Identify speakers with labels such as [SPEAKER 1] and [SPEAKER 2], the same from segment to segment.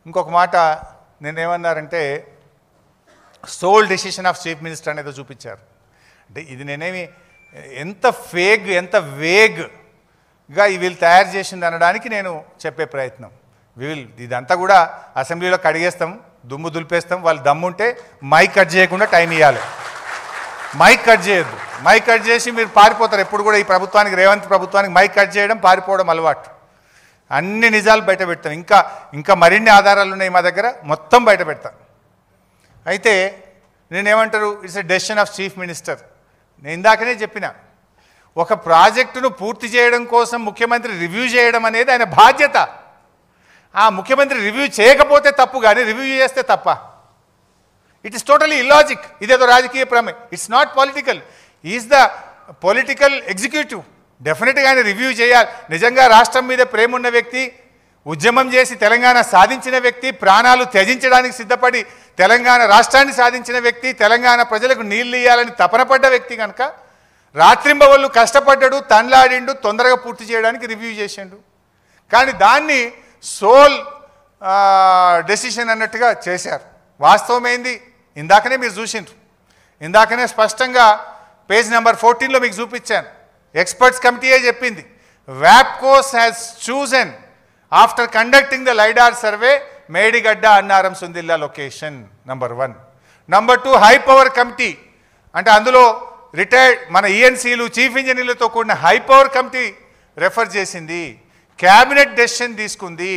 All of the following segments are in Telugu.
[SPEAKER 1] ఇంకొక మాట నేనేమన్నారంటే sole decision of chief minister అనేది చూపించారు. అంటే ఇది నేనేమి ఎంత ఎంత వేగ్గా వీళ్ళు తయారు చేసింది అనడానికి నేను చెప్పే ప్రయత్నం. ఇదంతా కూడా అసెంబ్లీలో కడిగేస్తాం, దుమ్ము దులిపేస్తాం. వాళ్ళు దమ్ముంటే మైక్ కట్ చేయకుండా టైం ఇవ్వాలి. మైక్ కట్ చేయొద్దు. మైక్ కట్ చేసి మీరు పారిపోతారు. ఎప్పుడు కూడా ఈ ప్రభుత్వానికి, రేవంత్ ప్రభుత్వానికి మైక్ కట్ చేయడం, పారిపోవడం అలవాటు. అన్ని నిజాలు బయట పెడతాం. ఇంకా మరిన్ని ఆధారాలు ఉన్నాయి మా దగ్గర, మొత్తం బయట పెడతాం. అయితే నేనేమంటారు, it's a decision of chief minister. నేను ఇందాకనే చెప్పిన, ఒక ప్రాజెక్టును పూర్తి చేయడం కోసం ముఖ్యమంత్రి రివ్యూ చేయడం అనేది ఆయన బాధ్యత. ఆ ముఖ్యమంత్రి రివ్యూ చేయకపోతే తప్పు, కానీ రివ్యూ చేస్తే తప్ప. It is totally illogic. ఇదేదో రాజకీయ ప్రమే, it's not political. Is the political executive. డెఫినెట్గా ఆయన రివ్యూ చేయాలి. నిజంగా రాష్ట్రం మీద ప్రేమ ఉన్న వ్యక్తి, ఉద్యమం చేసి తెలంగాణ సాధించిన వ్యక్తి, ప్రాణాలు త్యజించడానికి సిద్ధపడి తెలంగాణ రాష్ట్రాన్ని సాధించిన వ్యక్తి, తెలంగాణ ప్రజలకు నీళ్ళు ఇవ్వాలని తపనపడ్డ వ్యక్తి కనుక రాత్రింబవళ్ళు కష్టపడ్డాడు, తన్లాడిండు, తొందరగా పూర్తి చేయడానికి రివ్యూ చేసిండు. కానీ దాన్ని సోల్ డెసిషన్ అన్నట్టుగా చేశారు. వాస్తవమైంది ఇందాకనే మీరు చూసిండ్రు. ఇందాకనే స్పష్టంగా పేజ్ నెంబర్ 14లో మీకు చూపించాను. ఎక్స్పర్ట్స్ కమిటీయే చెప్పింది, వ్యాప్కోస్ has chosen after conducting the lidar survey Medigadda Annaram Sundilla location. Number 1. Number 2, high power committee. అంటే అందులో రిటైర్డ్ మన ఈఎన్సీలు, చీఫ్ ఇంజనీర్లతో కూడిన హై పవర్ కమిటీ రెఫర్ చేసింది. క్యాబినెట్ డెసిషన్ తీసుకుంది.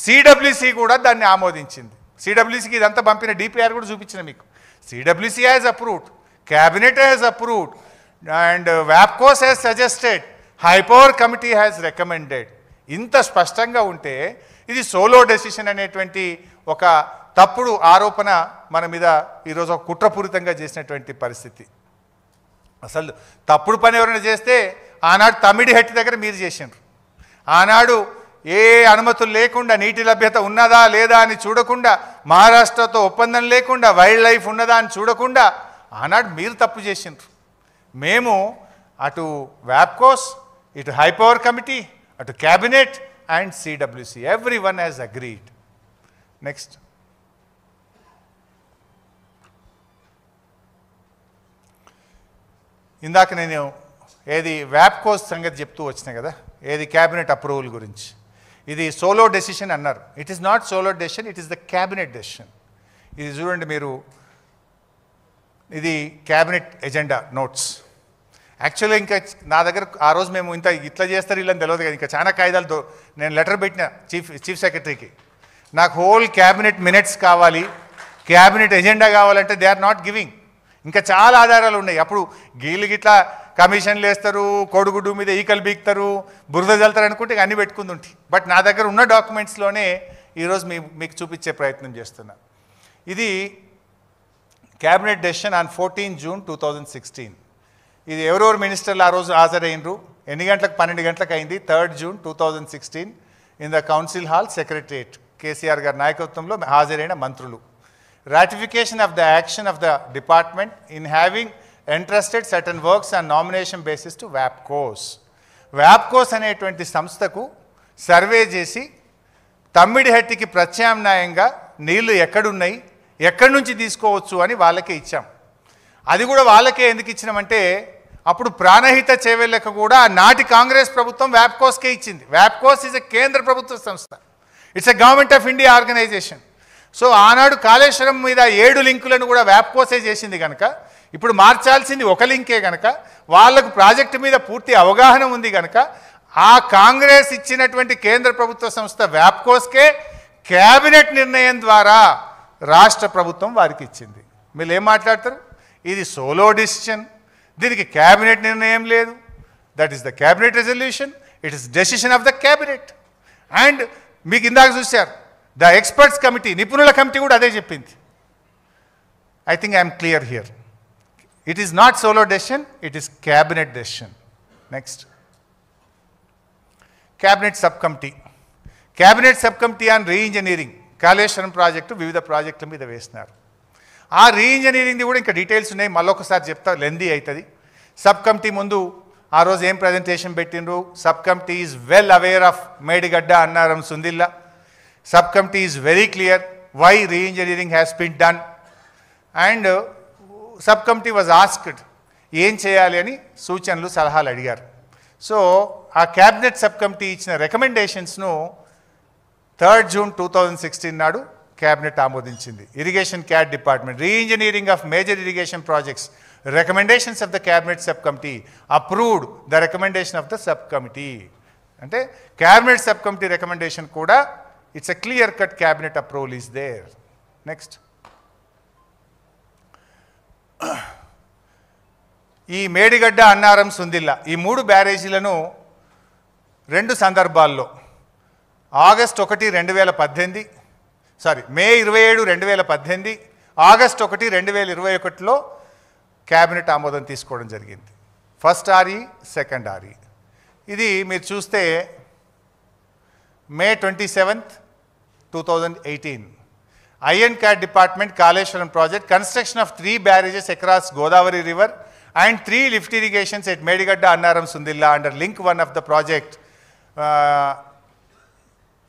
[SPEAKER 1] సిడబ్ల్యూసి కూడా దాన్ని ఆమోదించింది. సిడబ్ల్యూసికి ఇదంతా పంపిన డిపిఆర్ కూడా చూపించిన మీకు. CWC has approved, cabinet has approved, and వ్యాప్కోస్ has suggested, high power committee has recommended. ఇంత స్పష్టంగా ఉంటే ఇది సోలో డెసిషన్ అనేటువంటి ఒక తప్పుడు ఆరోపణ మన మీద ఈరోజు ఒక కుట్రపూరితంగా చేసినటువంటి పరిస్థితి. అసలు తప్పుడు పని ఎవరైనా చేస్తే ఆనాడు తమ్మిడిహట్టి దగ్గర మీరు చేసిండ్రు. ఆనాడు ఏ అనుమతులు లేకుండా, నీటి లభ్యత ఉన్నదా లేదా అని చూడకుండా, మహారాష్ట్రతో ఒప్పందం లేకుండా, వైల్డ్ లైఫ్ ఉన్నదా అని చూడకుండా ఆనాడు మీరు తప్పు చేసిండ్రు. మేము అటు వ్యాప్కోస్, ఇటు హై పవర్ కమిటీ, అటు cabinet and CWC, every one has agreed. Next. ఇందాక నేను ఏది వ్యాప్కోస్ సంగతి చెప్తూ వచ్చినా కదా, ఏది క్యాబినెట్ అప్రూవల్ గురించి. ఇది సోలో డెసిషన్ అన్నారు. It is not solo decision, it is the cabinet decision. ఇది చూడండి మీరు, ఇది క్యాబినెట్ ఎజెండా నోట్స్. యాక్చువల్గా ఇంకా నా దగ్గర ఆ రోజు మేము ఇట్లా చేస్తారు వీళ్ళని తెలియదు కదా, ఇంకా చాలా కాయిదాలతో నేను లెటర్ పెట్టిన చీఫ్ సెక్రటరీకి, నాకు హోల్ క్యాబినెట్ మినిట్స్ కావాలి, క్యాబినెట్ ఎజెండా కావాలంటే దే ఆర్ నాట్ గివింగ్. ఇంకా చాలా ఆధారాలు ఉన్నాయి. అప్పుడు గీళ్ళు గిట్లా కమిషన్లు వేస్తారు, కోడిగుడ్డు మీద ఈకలు బీక్తారు, బురద జల్తారు అనుకుంటే అన్నీ పెట్టుకుంది ఉంటాయి. బట్ నా దగ్గర ఉన్న డాక్యుమెంట్స్లోనే ఈరోజు మీకు చూపించే ప్రయత్నం చేస్తున్నా. ఇది క్యాబినెట్ డెసిషన్ ఆన్ 14 జూన్ 2016. ఇది ఎవరెవరు మినిస్టర్లు ఆ రోజు హాజరైనరు, ఎన్ని గంటలకు, 12 గంటలకు అయింది. 3 June 2016 in the council hall, secretariat, KCR గారి నాయకత్వంలో హాజరైన మంత్రులు. Ratification of the action of the department in having entrusted certain works on nomination basis to WAPCOS. WAPCOS అనేటువంటి సంస్థకు సర్వే చేసి తమ్మిడిహట్టికి ప్రత్యామ్నాయంగా నీళ్లు ఎక్కడున్నాయి, ఎక్కడి నుంచి తీసుకోవచ్చు అని వాళ్ళకే ఇచ్చాం. అది కూడా వాళ్ళకే ఎందుకు ఇచ్చినామంటే, అప్పుడు ప్రాణహిత చేవేళ్ళకు కూడా నాటి కాంగ్రెస్ ప్రభుత్వం వ్యాప్కోస్కే ఇచ్చింది. వ్యాప్కోస్ ఈజ్ ఎ కేంద్ర ప్రభుత్వ సంస్థ, it's a government of India organisation. So ఆనాడు కాళేశ్వరం మీద 7 లింకులను కూడా వ్యాప్కోసే చేసింది కనుక, ఇప్పుడు మార్చాల్సింది ఒక లింకే కనుక, వాళ్లకు ప్రాజెక్టు మీద పూర్తి అవగాహన ఉంది కనుక, ఆ కాంగ్రెస్ ఇచ్చినటువంటి కేంద్ర ప్రభుత్వ సంస్థ వ్యాప్కోస్కే క్యాబినెట్ నిర్ణయం ద్వారా రాష్ట్ర ప్రభుత్వం వారికి ఇచ్చింది. మీరు ఏం మాట్లాడతారు? ఇది సోలో డిసిషన్, దీనికి క్యాబినెట్ నిర్ణయం లేదు. That is the cabinet resolution, it is decision of the cabinet. And మీకు ఇందాక చూశారు, ద ఎక్స్పర్ట్స్ కమిటీ, నిపుణుల కమిటీ కూడా అదే చెప్పింది. I think I'm clear here. It is not solo decision, it is cabinet decision. Next, cabinet sub committee. Cabinet sub committee on re-engineering, Kaleshwaram project వివిధ ప్రాజెక్టుల మీద వేసినారు. ఆ రీఇంజనీరింగ్ది కూడా ఇంకా డీటెయిల్స్ ఉన్నాయి, మళ్ళొకసారి చెప్తా, లెందీ అవుతుంది. సబ్ కమిటీ ముందు ఆ రోజు ఏం ప్రజెంటేషన్ పెట్టిండ్రు? Sub committee is well aware of Medigadda Annaram Sundilla. subcommittee is very clear why re-engineering has been done, and subcommittee was asked ఏం చేయాలి అని సూచనలు సలహాలు అడిగారు. సో ఆ క్యాబినెట్ సబ్ కమిటీ ఇచ్చిన రికమెండేషన్స్ను 3rd June 2016 నాడు క్యాబినెట్ ఆమోదించింది. Irrigation CAD department re-engineering of major irrigation projects, recommendations of the cabinet subcommittee approved the recommendation of the subcommittee. అంటే cabinet subcommittee recommendation కూడా it's a clear cut cabinet approval is there. Next. ఈ మేడిగడ్డ, అన్నారం, సుందిల్ల ఈ 3 బ్యారేజీలను 2 సందర్భాల్లో ఆగస్ట్ 1, 2018 మే 27, 2018, ఆగస్ట్ 1, 2021లో క్యాబినెట్ ఆమోదం తీసుకోవడం జరిగింది. First RE, second RE. ఇది మీరు చూస్తే May 27, 2018 I and CAD department Kaleshwaram project construction of 3 barrages across Godavari river and 3 lift irrigations at Medigadda, Annaram, Sundilla under link 1 of the project.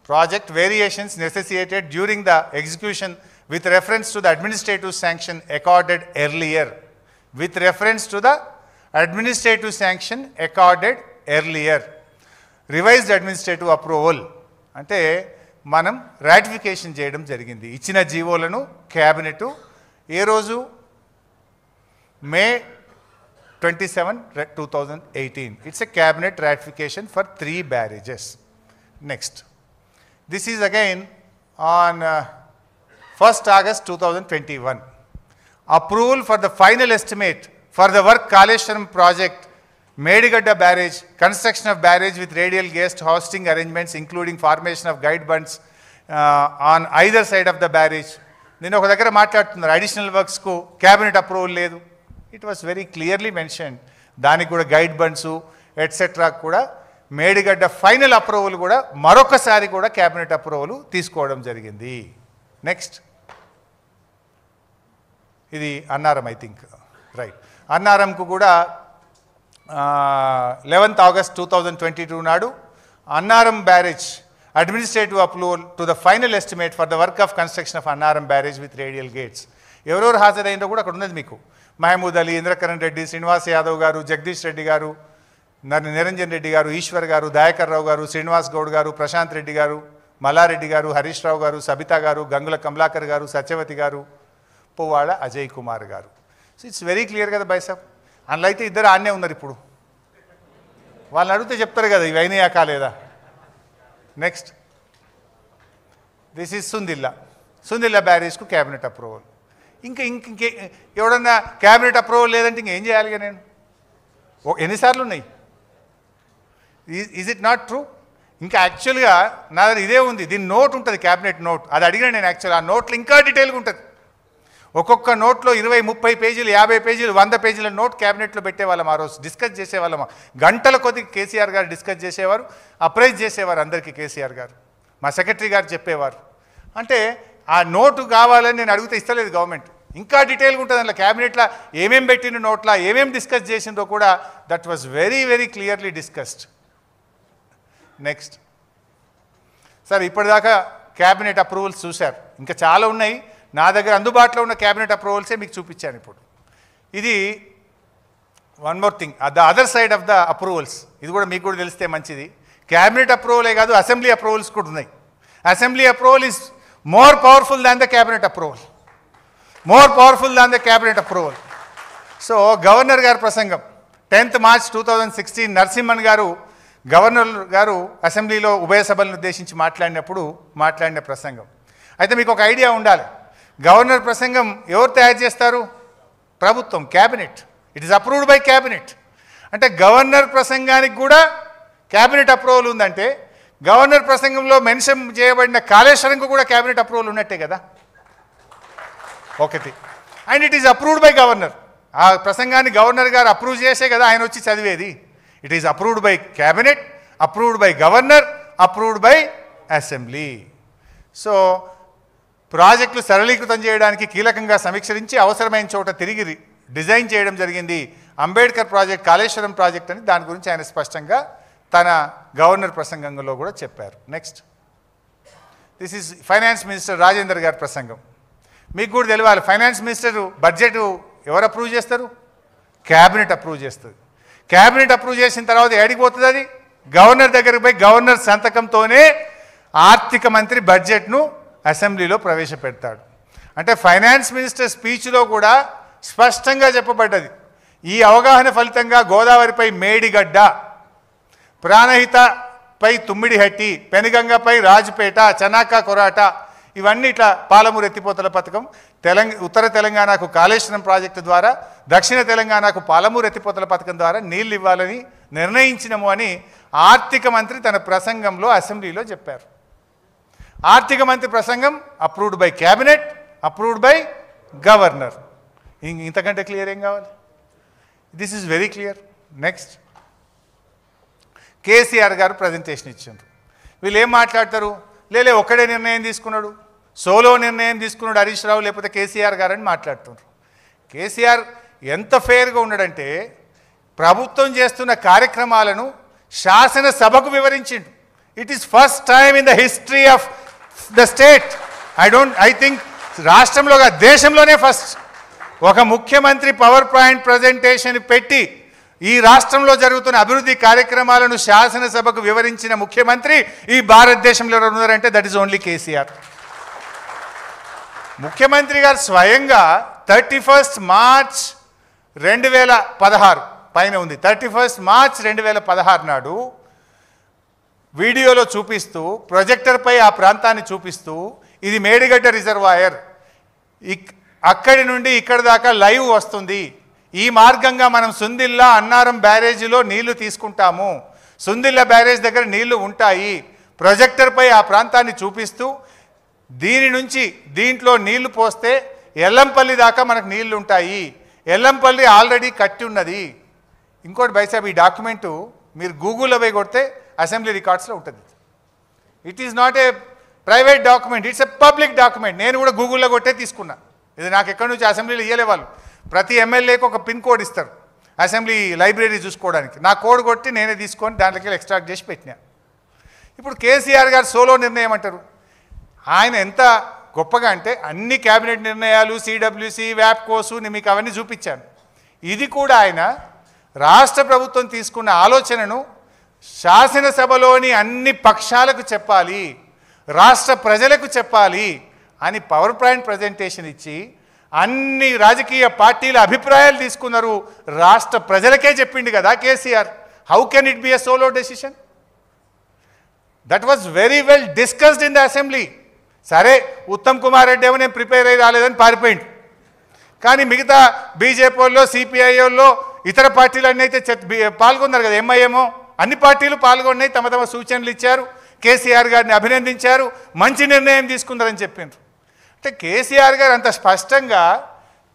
[SPEAKER 1] Project variations necessitated during the execution with reference to the administrative sanction accorded earlier. With reference to the administrative sanction accorded earlier. Revised administrative approval. అంటే మనం రాటిఫికేషన్ చేయడం జరిగింది. ఇచ్చిన జీవోలను క్యాబినెట్ ఏ రోజు May 27, 2018. It's a cabinet ratification for 3 barrages. Next. This is again on 1st August 2021. Approval for the final estimate for the work Kaleshwaram project, Medigadda barrage, construction of barrage with radial guest hosting arrangements including formation of guide bunds on either side of the barrage. నేను ఒక దగ్గర మాట్లాడుతున్నారు అడిషనల్ వర్క్స్కు క్యాబినెట్ అప్రూవల్ లేదు. It was very clearly mention. దానికి కూడా గైడ్ బండ్స్ ఎట్సెట్రా కూడా మేడిగడ్డ ఫైనల్ అప్రూవల్ కూడా మరొకసారి కూడా క్యాబినెట్ అప్రూవల్ తీసుకోవడం జరిగింది. నెక్స్ట్, ఇది అన్నారం, ఐ థింక్ రైట్. అన్నారంకు కూడా 11th August 2022 నాడు Annaram barrage administrative approval to the final estimate for the work of construction of Annaram barrage with radial gates. ఎవరెవరు హాజరైందో కూడా అక్కడ ఉన్నది మీకు. మహమూద్ అలీ, ఇంద్రకరణ్ రెడ్డి, శ్రీనివాస్ యాదవ్ గారు, జగదీష్ రెడ్డి గారు, నిరంజన్ రెడ్డి గారు, ఈశ్వర్ గారు, దయాకర్ రావు గారు, శ్రీనివాస్ గౌడ్ గారు, ప్రశాంత్ రెడ్డి గారు, మల్లారెడ్డి గారు, హరీష్ రావు గారు, సబితా గారు, గంగుల కమలాకర్ గారు, సత్యవతి గారు, పువ్వాడ అజయ్ కుమార్ గారు. సో ఇట్స్ వెరీ క్లియర్ కదా బై సాబ్. అందులో అయితే ఇద్దరు ఆడనే ఉన్నారు. ఇప్పుడు వాళ్ళని అడిగితే చెప్తారు కదా ఇవి అయినాయా కాలేదా. నెక్స్ట్, దిస్ ఈజ్ సుందిల్లా బ్యారేజ్కు క్యాబినెట్ అప్రూవల్. ఇంకే ఎవడన్నా క్యాబినెట్ అప్రూవల్ లేదంటే ఇంకేం చేయాలిగా నేను? ఎన్నిసార్లు ఉన్నాయి? Is it not true? ఇంకా యాక్చువల్గా నా దగ్గర ఇదే ఉంది, దీని నోట్ ఉంటుంది, క్యాబినెట్ నోట్. అది అడిగినా నేను యాక్చువల్ ఆ నోట్లో ఇంకా డీటెయిల్గా ఉంటుంది. ఒక్కొక్క నోట్లో 20-30 పేజీలు, 50 పేజీలు, 100 పేజీల నోట్ క్యాబినెట్లో పెట్టేవాళ్ళం. ఆ రోజు డిస్కస్ చేసేవాళ్ళం. గంటల కొద్ది కేసీఆర్ గారు డిస్కస్ చేసేవారు, అప్రైజ్ చేసేవారు అందరికీ కేసీఆర్ గారు. మా సెక్రటరీ గారు చెప్పేవారు. అంటే ఆ నోటు కావాలని నేను అడిగితే ఇస్తలేదు గవర్నమెంట్. ఇంకా డీటెయిల్గా ఉంటుంది అందులో. క్యాబినెట్లో ఏమేమి పెట్టిన నోట్లా, ఏమేమి డిస్కస్ చేసిందో కూడా that was very very clearly discussed. Next sir, ఇప్పటిదాకా క్యాబినెట్ అప్రూవల్స్ చూశారు. ఇంకా చాలా ఉన్నాయి. నా దగ్గర అందుబాటులో ఉన్న క్యాబినెట్ అప్రూవల్సే మీకు చూపించాను ఇప్పుడు. ఇది one more thing, the other side of the approvals. ఇది కూడా మీకు కూడా తెలిస్తే మంచిది. క్యాబినెట్ అప్రూవలే కాదు, అసెంబ్లీ అప్రూవల్స్ కూడా ఉన్నాయి. Assembly approval is more powerful than the cabinet approval. More powerful than the cabinet approval. So, Governor garu prasangam 10th March 2016 Narasimhan garu Governor garu అసెంబ్లీలో ఉభయ సభలను ఉద్దేశించి మాట్లాడిన ప్రసంగం. అయితే మీకు ఒక ఐడియా ఉండాలి. గవర్నర్ ప్రసంగం ఎవరు తయారు చేస్తారు? ప్రభుత్వం, cabinet. It is approved by cabinet. అంటే గవర్నర్ ప్రసంగానికి కూడా క్యాబినెట్ అప్రూవల్ ఉందంటే గవర్నర్ ప్రసంగంలో మెన్షన్ చేయబడిన కాళేశ్వరంకు కూడా క్యాబినెట్ అప్రూవల్ ఉన్నట్టే కదా ఒకటి. And it is approved by governor. ఆ ప్రసంగాన్ని గవర్నర్ గారు అప్రూవ్ చేసే కదా ఆయన వచ్చి చదివేది. It is approved by cabinet, approved by governor, approved by assembly. So ప్రాజెక్టులు సరళీకృతం చేయడానికి కీలకంగా సమీక్షించి అవసరమైన చోట తిరిగి డిజైన్ చేయడం జరిగింది. అంబేద్కర్ ప్రాజెక్ట్, కాళేశ్వరం ప్రాజెక్ట్ అని దాని గురించి ఆయన స్పష్టంగా తన గవర్నర్ ప్రసంగంలో కూడా చెప్పారు. Next, this is finance minister Rajender గారి ప్రసంగం. మీకు కూడా తెలియాలి, ఫైనాన్స్ మినిస్టర్ బడ్జెట్ ఎవరు అప్రూవ్ చేస్తారు? క్యాబినెట్ అప్రూవ్ చేస్తుంది. క్యాబినెట్ అప్రూవ్ చేసిన తర్వాత ఏడికి పోతుంది? అది గవర్నర్ దగ్గరికి పోయి గవర్నర్ సంతకంతోనే ఆర్థిక మంత్రి బడ్జెట్ను అసెంబ్లీలో ప్రవేశపెడతాడు. అంటే ఫైనాన్స్ మినిస్టర్ స్పీచ్లో కూడా స్పష్టంగా చెప్పబడ్డది, ఈ అవగాహన ఫలితంగా గోదావరిపై మేడిగడ్డ, ప్రాణహితపై తుమ్మిడిహట్టి, పెనుగంగపై రాజుపేట, చనాకా కొరాట, ఇవన్నీ ఇట్లా పాలమూరు ఎత్తిపోతల పథకం, ఉత్తర తెలంగాణకు కాళేశ్వరం ప్రాజెక్టు ద్వారా, దక్షిణ తెలంగాణకు పాలమూరు ఎత్తిపోతల పథకం ద్వారా నీళ్ళు ఇవ్వాలని నిర్ణయించినము అని ఆర్థిక మంత్రి తన ప్రసంగంలో అసెంబ్లీలో చెప్పారు. ఆర్థిక మంత్రి ప్రసంగం approved by cabinet, approved by governor. ఇంతకంటే క్లియర్ ఏం కావాలి? This is very clear. Next, KCR గారు ప్రజెంటేషన్ ఇచ్చారు. వీళ్ళు ఏం మాట్లాడతారు? లేలే ఒక్కడే నిర్ణయం తీసుకున్నాడు, సోలో నిర్ణయం తీసుకున్నాడు హరీష్ రావు లేకపోతే కేసీఆర్ గారు అని మాట్లాడుతున్నారు. కేసీఆర్ ఎంత ఫెయిర్గా ఉన్నాడంటే ప్రభుత్వం చేస్తున్న కార్యక్రమాలను శాసనసభకు వివరించిండు. It is first time in the history of the state, I think రాష్ట్రంలో దేశంలోనే ఫస్ట్ ఒక ముఖ్యమంత్రి పవర్ పాయింట్ ప్రజెంటేషన్ పెట్టి ఈ రాష్ట్రంలో జరుగుతున్న అభివృద్ధి కార్యక్రమాలను శాసనసభకు వివరించిన ముఖ్యమంత్రి ఈ భారతదేశంలో ఎవరు ఉన్నారంటే దట్ ఈస్ ఓన్లీ కేసీఆర్. ముఖ్యమంత్రి గారు స్వయంగా 31 మార్చ్ 2016 పైన ఉంది, 31 మార్చ్ 2016 నాడు వీడియోలో చూపిస్తూ, ప్రొజెక్టర్పై ఆ ప్రాంతాన్ని చూపిస్తూ, ఇది మేడిగడ్డ రిజర్వాయర్, అక్కడి నుండి ఇక్కడి దాకా లైవ్ వస్తుంది, ఈ మార్గంగా మనం సుందిల్లా అన్నారం బ్యారేజీలో నీళ్లు తీసుకుంటాము, సుందిల్లా బ్యారేజ్ దగ్గర నీళ్లు ఉంటాయి, ప్రొజెక్టర్పై ఆ ప్రాంతాన్ని చూపిస్తూ దీని నుంచి దీంట్లో నీళ్లు పోస్తే ఎల్లంపల్లి దాకా మనకు నీళ్లు ఉంటాయి, ఎల్లంపల్లి ఆల్రెడీ కట్టి ఉన్నది. ఇంకోటి బైసాబ్, ఈ డాక్యుమెంటు మీరు గూగుల్లో పోయి కొడితే అసెంబ్లీ రికార్డ్స్లో ఉంటుంది. It is not a private document, it's a public document. నేను కూడా గూగుల్లో కొట్టే తీసుకున్నా. ఇది నాకు ఎక్కడి నుంచి అసెంబ్లీలో ఇయ్యలే వాళ్ళు. ప్రతి ఎమ్మెల్యేకి ఒక పిన్ కోడ్ ఇస్తారు అసెంబ్లీ లైబ్రరీ చూసుకోవడానికి. నా కోడ్ కొట్టి నేనే తీసుకొని దాంట్లోకి ఎక్స్ట్రాక్ట్ చేసి పెట్టినా. ఇప్పుడు కేసీఆర్ గారు సోలో నిర్ణయం అంటారు. ఆయన ఎంత గొప్పగా అంటే అన్ని క్యాబినెట్ నిర్ణయాలు, సిడబ్ల్యూసి, వ్యాప్కోసు, నేను మీకు అవన్నీ చూపించాను. ఇది కూడా ఆయన రాష్ట్ర ప్రభుత్వం తీసుకున్న ఆలోచనను శాసనసభలోని అన్ని పక్షాలకు చెప్పాలి, రాష్ట్ర ప్రజలకు చెప్పాలి అని పవర్ పాయింట్ ప్రజెంటేషన్ ఇచ్చి అన్ని రాజకీయ పార్టీల అభిప్రాయాలు తీసుకున్నారు. రాష్ట్ర ప్రజలకే చెప్పిండు కదా KCR. How can it be a solo decision? That was very well discussed in the assembly. సరే, ఉత్తమ్ కుమార్ రెడ్డి ఏమో నేను ప్రిపేర్ అయ్యి రాలేదని పారిపోయింది. కానీ మిగతా బీజేపీ వాళ్ళు, సిపిఐ వాళ్ళు, ఇతర పార్టీలన్నీ అయితే పాల్గొన్నారు కదా. ఎంఐఎంఓ అన్ని పార్టీలు పాల్గొన్నాయి, తమ తమ సూచనలు ఇచ్చారు, కేసీఆర్ గారిని అభినందించారు, మంచి నిర్ణయం తీసుకున్నారని చెప్పిండ్రు. అంటే కేసీఆర్ గారు అంత స్పష్టంగా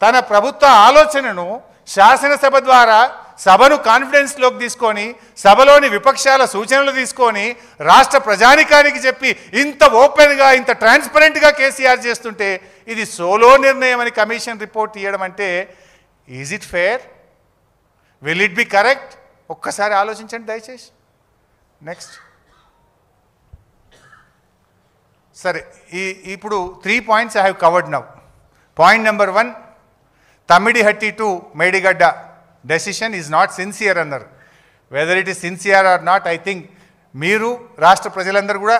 [SPEAKER 1] తన ప్రభుత్వ ఆలోచనను శాసనసభ ద్వారా సభను కాన్ఫిడెన్స్లోకి తీసుకొని, సభలోని విపక్షాల సూచనలు తీసుకొని రాష్ట్ర ప్రజానికానికి చెప్పి ఇంత ఓపెన్గా, ఇంత ట్రాన్స్పరెంట్గా కేసీఆర్ చేస్తుంటే ఇది సోలో నిర్ణయం అని కమిషన్ రిపోర్ట్ ఇవ్వడం అంటే is it fair? Will it be correct? ఒక్కసారి ఆలోచించండి దయచేసి. నెక్స్ట్, సరే, ఇప్పుడు 3 points I have covered now. Point number 1, Tamidihatti to Medigadda decision is not sincere అన్నారు. Whether it is sincere or not, I think మీరు రాష్ట్ర ప్రజలందరూ కూడా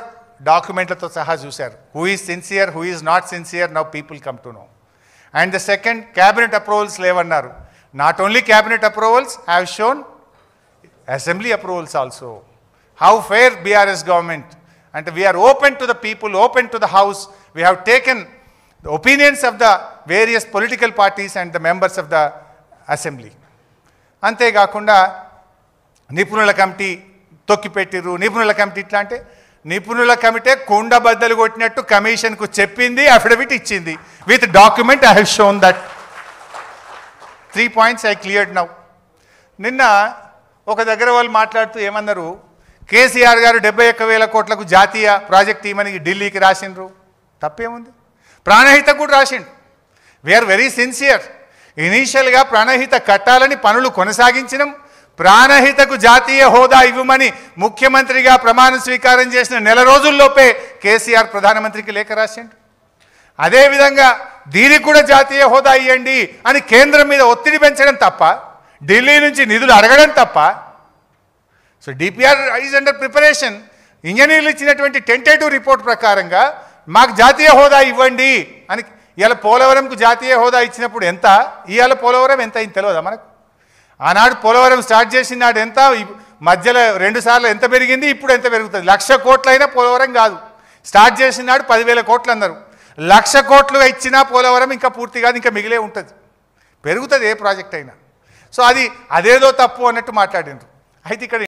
[SPEAKER 1] డాక్యుమెంట్లతో సహా చూశారు. Who is sincere, who is not sincere, now people come to know. And the second, cabinet approvals లేవన్నారు. Not only cabinet approvals, I have shown assembly approvals also. How fair BRS government. And we are open to the people, open to the house. We have taken the opinions of the various political parties and the members of the assembly. అంతేకాకుండా నిపుణుల కమిటీ తొక్కిపెట్టిరు. నిపుణుల కమిటీ ఇట్లా అంటే నిపుణుల కమిటీ కుండ బద్దలు కొట్టినట్టు కమిషన్కు చెప్పింది, అఫిడవిట్ ఇచ్చింది. With document I have shown that. 3 points I cleared now. నిన్న ఒక దగ్గర వాళ్ళు మాట్లాడుతూ ఏమన్నారు, కేసీఆర్ గారు 71,000 కోట్లకు జాతీయ ప్రాజెక్ట్ ఇవ్వమని ఢిల్లీకి రాసిండ్రు. తప్పేముంది? ప్రాణహిత కూడా రాసిండు. We are very sincere. ఇనీషియల్గా ప్రాణహిత కట్టాలని పనులు కొనసాగించినాం. ప్రాణహితకు జాతీయ హోదా ఇవ్వమని ముఖ్యమంత్రిగా ప్రమాణ స్వీకారం చేసిన నెల రోజుల్లోపే కేసీఆర్ ప్రధానమంత్రికి లేఖ రాసిండు. అదేవిధంగా దీనికి కూడా జాతీయ హోదా ఇవ్వండి అని కేంద్రం మీద ఒత్తిడి పెంచడం తప్ప, ఢిల్లీ నుంచి నిధులు అడగడం తప్ప. So DPR is under preparation. ఇంజనీర్లు ఇచ్చినటువంటి టెంటేటివ్ రిపోర్ట్ ప్రకారంగా మాకు జాతీయ హోదా ఇవ్వండి అని. ఇవాళ పోలవరంకు జాతీయ హోదా ఇచ్చినప్పుడు ఎంత, ఇవాళ పోలవరం ఎంత అయింది తెలియదా మనకు? ఆనాడు పోలవరం స్టార్ట్ చేసిన నాడు ఎంత, మధ్యలో 2 సార్లు ఎంత పెరిగింది, ఇప్పుడు ఎంత పెరుగుతుంది? 1,00,000 కోట్లైనా పోలవరం కాదు. స్టార్ట్ చేసిన నాడు 10,000 కోట్లు అన్నారు. 1,00,000 కోట్లు ఇచ్చినా పోలవరం ఇంకా పూర్తి కాదు, ఇంకా మిగిలే ఉంటుంది. పెరుగుతుంది ఏ ప్రాజెక్ట్ అయినా. సో అదేదో తప్పు అన్నట్టు మాట్లాడినారు. అయితే ఇక్కడ